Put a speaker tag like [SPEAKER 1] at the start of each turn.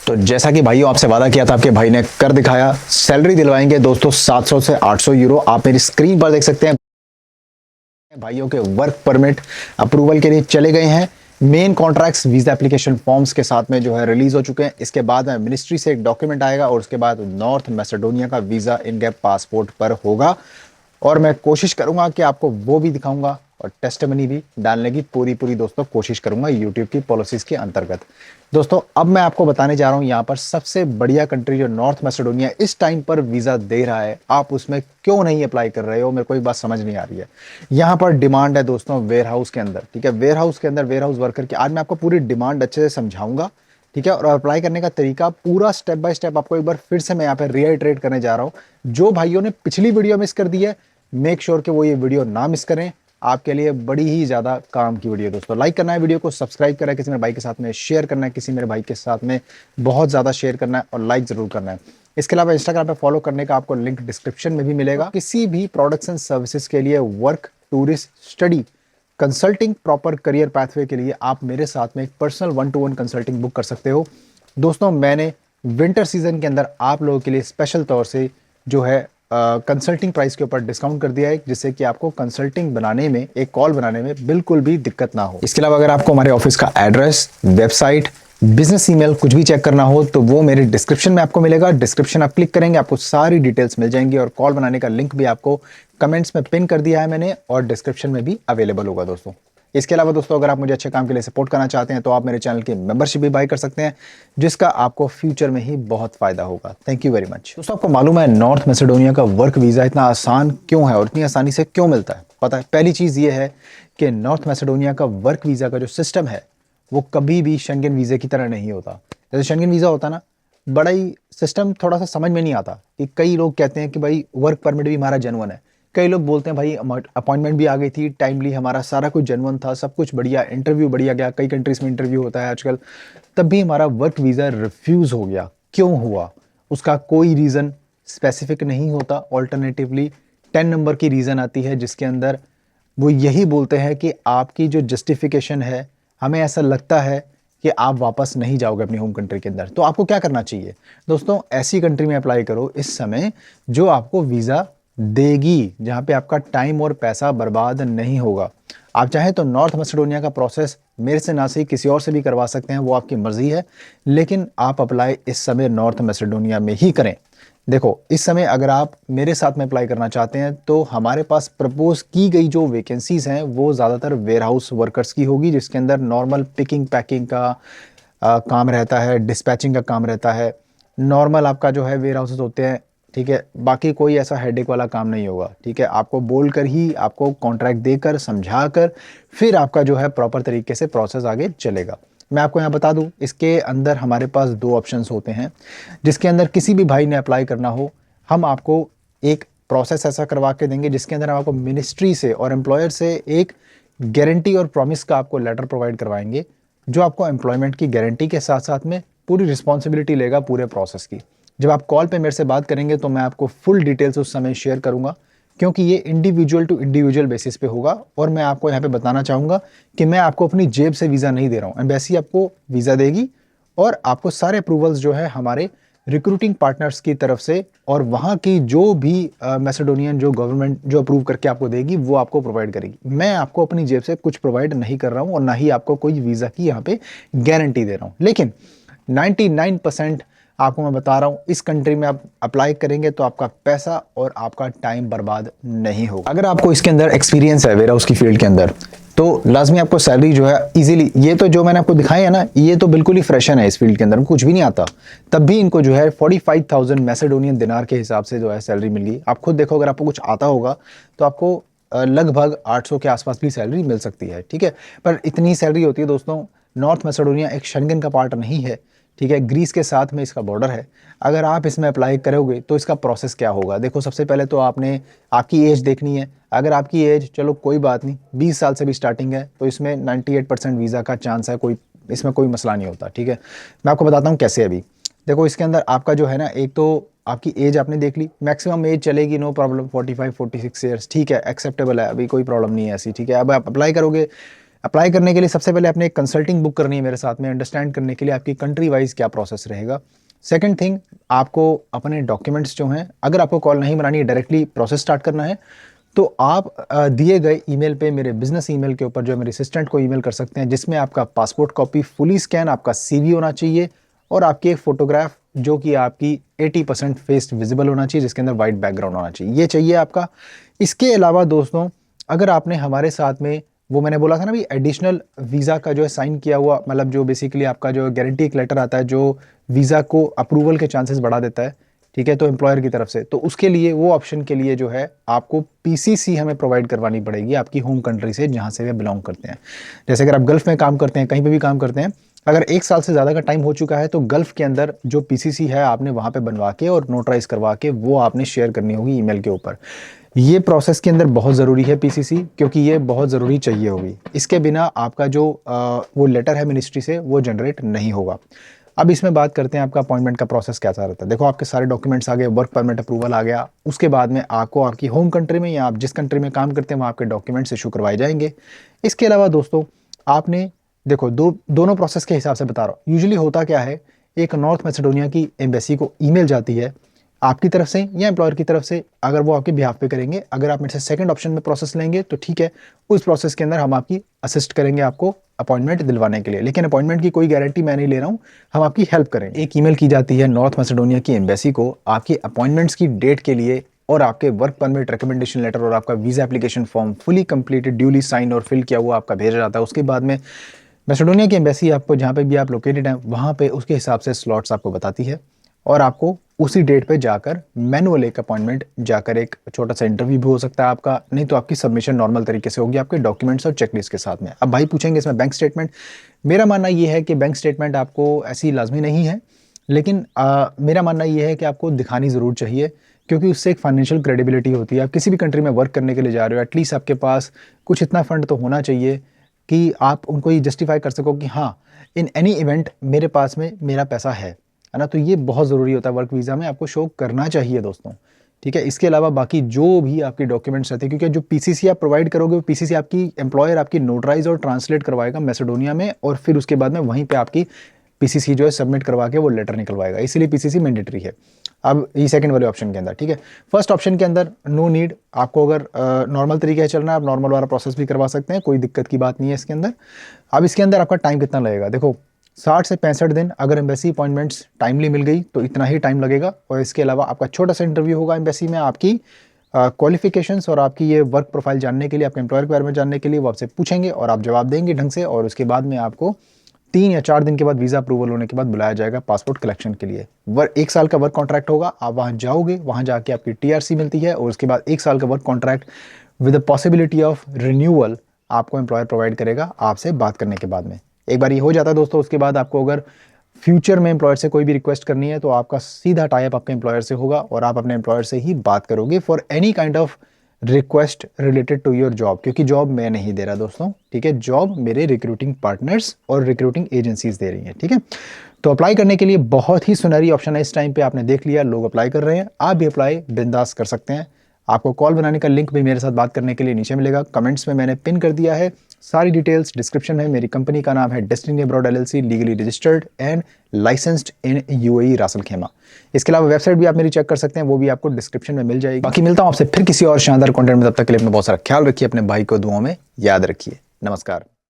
[SPEAKER 1] तो जैसा कि भाइयों आपसे वादा किया था, आपके भाई ने कर दिखाया। सैलरी दिलवाएंगे दोस्तों 700 से 800 यूरो। आप मेरी स्क्रीन पर देख सकते हैं भाइयों के वर्क परमिट अप्रूवल के लिए चले गए हैं। Main contracts visa application forms के साथ में जो है रिलीज हो चुके हैं। इसके बाद में मिनिस्ट्री से एक डॉक्यूमेंट आएगा और उसके बाद नॉर्थ मैसेडोनिया का वीजा इनके पासपोर्ट पर होगा और मैं कोशिश करूंगा कि आपको वो भी दिखाऊंगा और टेस्टिमनी भी डालने की पूरी दोस्तों कोशिश करूंगा यूट्यूब की पॉलिसीज के अंतर्गत। दोस्तों अब मैं आपको बताने जा रहा हूं यहाँ पर सबसे बढ़िया कंट्री जो नॉर्थ मैसेडोनिया इस टाइम पर वीजा दे रहा है, आप उसमें क्यों नहीं अप्लाई कर रहे हो, मेरे को एक बात समझ नहीं आ रही है। यहाँ पर डिमांड है दोस्तों वेयर हाउस के अंदर, ठीक है। वेयर हाउस के अंदर वेयर हाउस वर्कर की आज मैं आपको पूरी डिमांड अच्छे से समझाऊंगा, ठीक है। और अप्लाई करने का तरीका पूरा स्टेप बाय स्टेप आपको एक बार फिर से मैं यहाँ पे रीइटरेट करने जा रहा हूँ। जो भाइयों ने पिछली वीडियो मिस कर दी है, मेक श्योर कि वो ये वीडियो ना मिस करें। आपके लिए बड़ी ही ज्यादा काम की वीडियो दोस्तों। लाइक करना है वीडियो को, सब्सक्राइब करना है, किसी मेरे भाई के साथ में शेयर करना है, किसी मेरे भाई के साथ में बहुत ज्यादा शेयर करना है और लाइक जरूर करना है। इसके अलावा इंस्टाग्राम पे फॉलो करने का आपको लिंक डिस्क्रिप्शन में भी मिलेगा। किसी भी प्रोडक्ट्स एंड सर्विसेज के लिए, work, tourist, study, consulting, proper career pathway के लिए आप मेरे साथ में एक पर्सनल 1-to-1 कंसल्टिंग बुक कर सकते हो। दोस्तों मैंने विंटर सीजन के अंदर आप लोगों के लिए स्पेशल तौर से जो है कंसल्टिंग प्राइस के ऊपर डिस्काउंट कर दिया है, जिससे कि आपको कंसल्टिंग बनाने में, एक कॉल बनाने में बिल्कुल भी दिक्कत ना हो। इसके अलावा अगर आपको हमारे ऑफिस का एड्रेस, वेबसाइट, बिजनेस ईमेल कुछ भी चेक करना हो तो वो मेरे डिस्क्रिप्शन में आपको मिलेगा। डिस्क्रिप्शन आप क्लिक करेंगे, आपको सारी डिटेल्स मिल जाएंगी और कॉल बनाने का लिंक भी आपको कमेंट्स में पिन कर दिया है मैंने और डिस्क्रिप्शन में भी अवेलेबल होगा दोस्तों। इसके अलावा दोस्तों अगर आप मुझे अच्छे काम के लिए सपोर्ट करना चाहते हैं तो आप मेरे चैनल की मेंबरशिप भी बाय कर सकते हैं, जिसका आपको फ्यूचर में ही बहुत फायदा होगा। Thank you very much. दोस्तों आपको मालूम है नॉर्थ मैसेडोनिया का वर्क वीजा इतना आसान क्यों है और इतनी आसानी से क्यों मिलता है? पता है, पहली चीज ये है कि नॉर्थ मैसेडोनिया का वर्क वीजा का जो सिस्टम है वो कभी भी शेंगेन वीजे की तरह नहीं होता। जैसे शेंगेन वीजा होता ना, बड़ा ही सिस्टम थोड़ा सा समझ में नहीं आता कि कई लोग कहते हैं कि भाई वर्क परमिट भी हमारा जेन्युइन है, कई लोग बोलते हैं भाई अपॉइंटमेंट भी आ गई थी टाइमली, हमारा सारा कुछ जेन्युइन था, सब कुछ बढ़िया, इंटरव्यू बढ़िया गया, कई कंट्रीज में इंटरव्यू होता है आजकल, तब भी हमारा वर्क वीज़ा रिफ्यूज़ हो गया। क्यों हुआ? उसका कोई रीज़न स्पेसिफिक नहीं होता। ऑल्टरनेटिवली 10 नंबर की रीज़न आती है जिसके अंदर वो यही बोलते हैं कि आपकी जो जस्टिफिकेशन है, हमें ऐसा लगता है कि आप वापस नहीं जाओगे अपनी होम कंट्री के अंदर। तो आपको क्या करना चाहिए दोस्तों? ऐसी कंट्री में अप्लाई करो इस समय जो आपको वीज़ा देगी, जहां पे आपका टाइम और पैसा बर्बाद नहीं होगा। आप चाहें तो नॉर्थ मैसेडोनिया का प्रोसेस मेरे से ना सही किसी और से भी करवा सकते हैं, वो आपकी मर्जी है, लेकिन आप अप्लाई इस समय नॉर्थ मैसेडोनिया में ही करें। देखो इस समय अगर आप मेरे साथ में अप्लाई करना चाहते हैं तो हमारे पास प्रपोज की गई जो वैकेंसीज हैं वो ज़्यादातर वेयर हाउस वर्कर्स की होगी, जिसके अंदर नॉर्मल पिकिंग पैकिंग का काम रहता है, डिस्पैचिंग का काम रहता है, नॉर्मल आपका जो है वेयर हाउसेस होते हैं, ठीक है। बाकी कोई ऐसा हेडेक वाला काम नहीं होगा, ठीक है। आपको बोल कर ही, आपको कॉन्ट्रैक्ट देकर, समझा कर फिर आपका जो है प्रॉपर तरीके से प्रोसेस आगे चलेगा। मैं आपको यहाँ बता दूँ, इसके अंदर हमारे पास 2 ऑप्शंस होते हैं, जिसके अंदर किसी भी भाई ने अप्लाई करना हो, हम आपको एक प्रोसेस ऐसा करवा के देंगे जिसके अंदर हम आपको मिनिस्ट्री से और एम्प्लॉयर से एक गारंटी और प्रॉमिस का आपको लेटर प्रोवाइड करवाएंगे, जो आपको एम्प्लॉयमेंट की गारंटी के साथ साथ में पूरी रिस्पॉन्सिबिलिटी लेगा पूरे प्रोसेस की। जब आप कॉल पे मेरे से बात करेंगे तो मैं आपको फुल डिटेल्स उस समय शेयर करूंगा, क्योंकि ये इंडिविजुअल टू इंडिविजुअल बेसिस पे होगा। और मैं आपको यहाँ पे बताना चाहूँगा कि मैं आपको अपनी जेब से वीज़ा नहीं दे रहा हूँ, एम्बेसी आपको वीज़ा देगी और आपको सारे अप्रूवल्स जो है हमारे रिक्रूटिंग पार्टनर्स की तरफ से और वहाँ की जो भी मैसेडोनियन जो गवर्नमेंट जो अप्रूव करके आपको देगी वो आपको प्रोवाइड करेगी। मैं आपको अपनी जेब से कुछ प्रोवाइड नहीं कर रहा हूँ और ना ही आपको कोई वीज़ा की यहाँ पे गारंटी दे रहा हूँ। लेकिन 99% आपको मैं बता रहा हूँ, इस कंट्री में आप अप्लाई करेंगे तो आपका पैसा और आपका टाइम बर्बाद नहीं होगा। अगर आपको इसके अंदर एक्सपीरियंस है वेयर हाउस की फील्ड के अंदर, तो लाजमी आपको सैलरी जो है इजीली, ये तो जो मैंने आपको दिखाई है ना, ये तो बिल्कुल ही फ्रेशन है इस फील्ड के अंदर, कुछ भी नहीं आता, तब भी इनको जो है 45,000 मैसेडोनियन दिनार के हिसाब से जो है सैलरी मिल गई। आप खुद देखो, अगर आपको कुछ आता होगा तो आपको लगभग 800 के आसपास भी सैलरी मिल सकती है, ठीक है। पर इतनी सैलरी होती है दोस्तों। नॉर्थ मैसेडोनिया एक शेंगन का पार्ट नहीं है, ठीक है, ग्रीस के साथ में इसका बॉर्डर है। अगर आप इसमें अप्लाई करोगे तो इसका प्रोसेस क्या होगा? देखो सबसे पहले तो आपने आपकी एज देखनी है। अगर आपकी एज, चलो कोई बात नहीं, 20 साल से भी स्टार्टिंग है तो इसमें 98% वीज़ा का चांस है, कोई इसमें कोई मसला नहीं होता, ठीक है। मैं आपको बताता हूँ कैसे। अभी देखो इसके अंदर आपका जो है ना, एक तो आपकी एज आपने देख ली, मैक्सिमम एज चलेगी, नो प्रॉब्लम, 45-46 ईयर्स, ठीक है, एक्सेप्टेबल है, अभी कोई प्रॉब्लम नहीं है ऐसी, ठीक है। अब आप अप्लाई करोगे अप्लाई करने के लिए सबसे पहले आपने एक कंसल्टिंग बुक करनी है मेरे साथ में, अंडरस्टैंड करने के लिए आपकी कंट्री वाइज क्या प्रोसेस रहेगा। सेकंड थिंग, आपको अपने डॉक्यूमेंट्स जो हैं, अगर आपको कॉल नहीं बनानी है, डायरेक्टली प्रोसेस स्टार्ट करना है, तो आप दिए गए ईमेल पे, मेरे बिजनेस ईमेल के ऊपर जो है मेरे असिस्टेंट को ईमेल कर सकते हैं, जिसमें आपका पासपोर्ट कॉपी फुली स्कैन, आपका सीवी होना चाहिए और आपकी एक फोटोग्राफ जो कि आपकी 80% फेस विजिबल होना चाहिए, जिसके अंदर वाइट बैकग्राउंड होना चाहिए, ये चाहिए आपका। इसके अलावा दोस्तों, अगर आपने हमारे साथ में वो मैंने बोला था ना भी एडिशनल वीज़ा का जो है साइन किया हुआ, मतलब जो बेसिकली आपका जो गारंटी एक लेटर आता है जो वीज़ा को अप्रूवल के चांसेस बढ़ा देता है, ठीक है, तो एम्प्लॉयर की तरफ से, तो उसके लिए वो ऑप्शन के लिए जो है आपको पीसीसी हमें प्रोवाइड करवानी पड़ेगी आपकी होम कंट्री से, जहाँ से वे बिलोंग करते हैं। जैसे अगर आप गल्फ में काम करते हैं, कहीं पे भी काम करते हैं, अगर 1 साल से ज़्यादा का टाइम हो चुका है, तो गल्फ के अंदर जो पीसीसी है आपने वहाँ पे बनवा के और नोटराइज करवा के वो आपने शेयर करनी होगी ईमेल के ऊपर। ये प्रोसेस के अंदर बहुत ज़रूरी है पीसीसी, क्योंकि ये बहुत ज़रूरी चाहिए होगी। इसके बिना आपका जो वो लेटर है मिनिस्ट्री से वो जनरेट नहीं होगा। अब इसमें बात करते हैं आपका अपॉइंटमेंट का प्रोसेस कैसा रहता है। देखो, आपके सारे डॉक्यूमेंट्स आ गए, वर्क परमिट अप्रूवल आ गया, उसके बाद में आपको आपकी होम कंट्री में या आप जिस कंट्री में काम करते हैं वहाँ आपके डॉक्यूमेंट्स इशू करवाए जाएंगे। इसके अलावा दोस्तों, आपने देखो दोनों प्रोसेस के हिसाब से बता रहा हूँ। यूजुअली होता क्या है, एक नॉर्थ मैसेडोनिया की एम्बेसी को ईमेल जाती है आपकी तरफ से या एम्प्लॉयर की तरफ से, अगर वो आपके बिहाफ पे करेंगे। अगर आप मेरे से सेकंड ऑप्शन में प्रोसेस लेंगे तो ठीक है, उस प्रोसेस के अंदर हम आपकी असिस्ट करेंगे आपको अपॉइंटमेंट दिलवाने के लिए, लेकिन अपॉइंटमेंट की कोई गारंटी मैं नहीं ले रहा हूँ, हम आपकी हेल्प करेंगे। एक ईमेल की जाती है नॉर्थ मैसेडोनिया की एम्बेसी को आपकी अपॉइंटमेंट्स की डेट के लिए, और आपके वर्क परमिट, रिकमेंडेशन लेटर और आपका visa application form fully completed, duly sign और फिल किया हुआ आपका भेजा जाता है। उसके बाद में मैसेडोनिया की एम्बेसी आपको जहाँ पे भी आप लोकेटेड हैं वहाँ पे उसके हिसाब से स्लॉट्स आपको बताती है, और आपको उसी डेट पे जाकर मैनुअल एक अपॉइंटमेंट जाकर एक छोटा सा इंटरव्यू भी हो सकता है आपका, नहीं तो आपकी सबमिशन नॉर्मल तरीके से होगी आपके डॉक्यूमेंट्स और चेकलिस्ट के साथ में। अब भाई पूछेंगे इसमें बैंक स्टेटमेंट, मेरा मानना ये है कि बैंक स्टेटमेंट आपको ऐसी लाजमी नहीं है, लेकिन मेरा मानना ये है कि आपको दिखानी ज़रूर चाहिए, क्योंकि उससे एक फाइनेंशियल क्रेडिबिलिटी होती है। आप किसी भी कंट्री में वर्क करने के लिए जा रहे हो, एटलीस्ट आपके पास कुछ इतना फंड तो होना चाहिए कि आप उनको ये जस्टिफाई कर सको कि हाँ, इन एनी इवेंट मेरे पास में मेरा पैसा है ना। तो ये बहुत ज़रूरी होता है वर्क वीज़ा में, आपको शो करना चाहिए दोस्तों, ठीक है। इसके अलावा बाकी जो भी आपके डॉक्यूमेंट्स रहते हैं, क्योंकि जो पीसीसी आप प्रोवाइड करोगे वो पीसीसी आपकी एम्प्लॉयर आपकी नोटराइज और ट्रांसलेट करवाएगा मैसेडोनिया में, और फिर उसके बाद में वहीं पे आपकी पीसीसी जो है सबमिट करवा के वो लेटर निकलवाएगा, इसीलिए पीसीसी मैंडेटरी है। अब ये सेकंड वाले ऑप्शन के अंदर, ठीक है। फर्स्ट ऑप्शन के अंदर नो नीड, आपको अगर नॉर्मल तरीके से चलना है आप नॉर्मल वाला प्रोसेस भी करवा सकते हैं, कोई दिक्कत की बात नहीं है इसके अंदर। अब इसके अंदर आपका टाइम कितना लगेगा, देखो 60 से 65 दिन, अगर एम्बेसी अपॉइंटमेंट्स टाइमली मिल गई तो इतना ही टाइम लगेगा। और इसके अलावा आपका छोटा सा इंटरव्यू होगा एम्बेसी में, आपकी क्वालिफिकेशंस और आपकी ये वर्क प्रोफाइल जानने के लिए, आपके एम्प्लॉयर के बारे में जानने के लिए वो आपसे पूछेंगे और आप जवाब देंगे ढंग से, और उसके बाद में आपको 3 या 4 दिन के बाद वीज़ा अप्रूवल होने के बाद बुलाया जाएगा पासपोर्ट कलेक्शन के लिए। 1 साल का वर्क कॉन्ट्रैक्ट होगा, आप वहाँ जाओगे, वहाँ जाके आपकी टीआरसी मिलती है, और उसके बाद 1 साल का work contract with the possibility of renewal आपको एम्प्लॉयर प्रोवाइड करेगा आपसे बात करने के बाद में। एक बार ये हो जाता है दोस्तों, उसके बाद आपको अगर फ्यूचर में एम्प्लॉयर से कोई भी रिक्वेस्ट करनी है तो आपका सीधा टाइप आपके एम्प्लॉयर से होगा, और आप अपने एम्प्लॉयर से ही बात करोगे for any kind of request related to your job, क्योंकि जॉब मैं नहीं दे रहा दोस्तों, ठीक है, जॉब मेरे रिक्रूटिंग पार्टनर्स और रिक्रूटिंग एजेंसीज दे रही हैं, ठीक है। तो अप्लाई करने के लिए बहुत ही सुनहरी ऑप्शन है इस टाइम पे, आपने देख लिया लोग अप्लाई कर रहे हैं, आप भी अप्लाई बिंदास कर सकते हैं। आपको कॉल बनाने का लिंक भी मेरे साथ बात करने के लिए नीचे मिलेगा, कमेंट्स में मैंने पिन कर दिया है, सारी डिटेल्स डिस्क्रिप्शन में। मेरी कंपनी का नाम है destiny abroad LLC, legally registered and licensed in UAE रास अल खैमा। इसके अलावा वेबसाइट भी आप मेरी चेक कर सकते हैं, वो भी आपको डिस्क्रिप्शन में मिल जाएगी। बाकी मिलता हूं आपसे फिर किसी और शानदार कंटेंट में, तब तक के लिए अपना बहुत सारा ख्याल रखिए, अपने भाई को दुआओं में याद रखिए। नमस्कार।